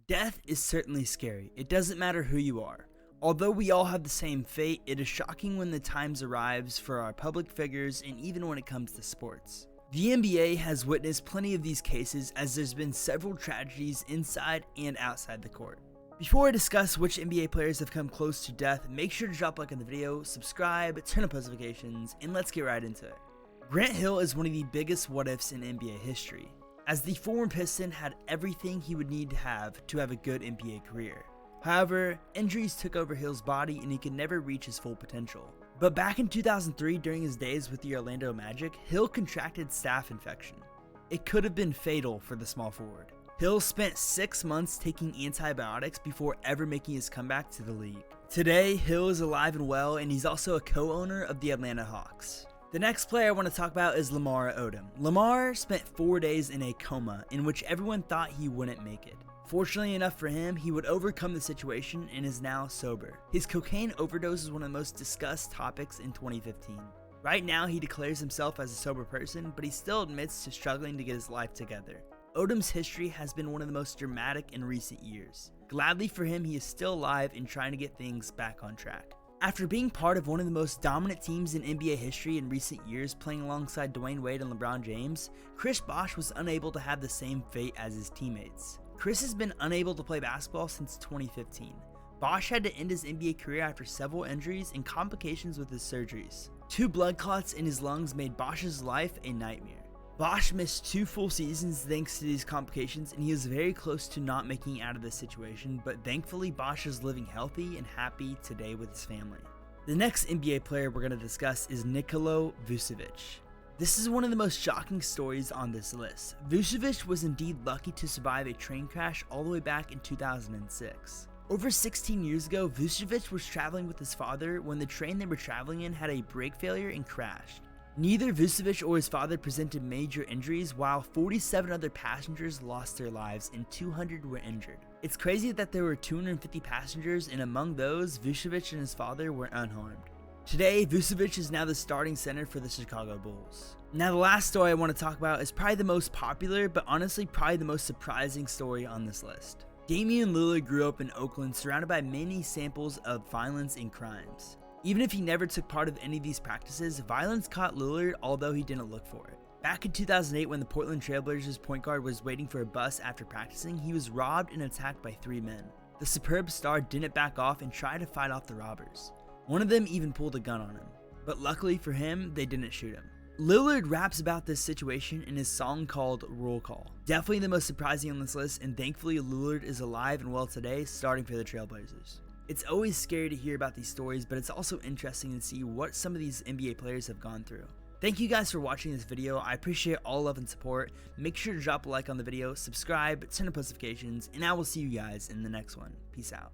Death is certainly scary. It doesn't matter who you are. Although we all have the same fate, it is shocking when the times arrives for our public figures and even when it comes to sports. The NBA has witnessed plenty of these cases as there's been several tragedies inside and outside the court. Before I discuss which NBA players have come close to death, make sure to drop a like on the video, subscribe, turn on notifications, and let's get right into it. Grant Hill is one of the biggest what-ifs in NBA history, as the former Piston had everything he would need to have a good NBA career. However, injuries took over Hill's body and he could never reach his full potential. But back in 2003, during his days with the Orlando Magic, Hill contracted staph infection. It could have been fatal for the small forward. Hill spent 6 months taking antibiotics before ever making his comeback to the league. Today, Hill is alive and well, and he's also a co-owner of the Atlanta Hawks. The next player I want to talk about is Lamar Odom. Lamar spent 4 days in a coma in which everyone thought he wouldn't make it. Fortunately enough for him, he would overcome the situation and is now sober. His cocaine overdose is one of the most discussed topics in 2015. Right now, he declares himself as a sober person, but he still admits to struggling to get his life together. Odom's history has been one of the most dramatic in recent years. Gladly for him, he is still alive and trying to get things back on track. After being part of one of the most dominant teams in NBA history in recent years, playing alongside Dwayne Wade and LeBron James, Chris Bosh was unable to have the same fate as his teammates. Chris has been unable to play basketball since 2015. Bosh had to end his NBA career after several injuries and complications with his surgeries. 2 blood clots in his lungs made Bosh's life a nightmare. Bosh missed 2 full seasons thanks to these complications, and he was very close to not making it out of this situation, but thankfully Bosh is living healthy and happy today with his family. The next NBA player we're going to discuss is Nikola Vucevic. This is one of the most shocking stories on this list. Vucevic was indeed lucky to survive a train crash all the way back in 2006. Over 16 years ago, Vucevic was traveling with his father when the train they were traveling in had a brake failure and crashed. Neither Vucevic or his father presented major injuries, while 47 other passengers lost their lives and 200 were injured. It's crazy that there were 250 passengers, and among those, Vucevic and his father were unharmed. Today, Vucevic is now the starting center for the Chicago Bulls. Now, the last story I want to talk about is probably the most popular, but honestly probably the most surprising story on this list. Damian Lillard grew up in Oakland surrounded by many samples of violence and crimes. Even if he never took part of any of these practices, violence caught Lillard although he didn't look for it. Back in 2008, when the Portland Trailblazers point guard was waiting for a bus after practicing, he was robbed and attacked by 3 men. The superb star didn't back off and tried to fight off the robbers. One of them even pulled a gun on him, but luckily for him, they didn't shoot him. Lillard raps about this situation in his song called Roll Call. Definitely the most surprising on this list, and thankfully Lillard is alive and well today, starting for the Trailblazers. It's always scary to hear about these stories, but it's also interesting to see what some of these NBA players have gone through. Thank you guys for watching this video. I appreciate all love and support. Make sure to drop a like on the video, subscribe, turn on notifications, and I will see you guys in the next one. Peace out.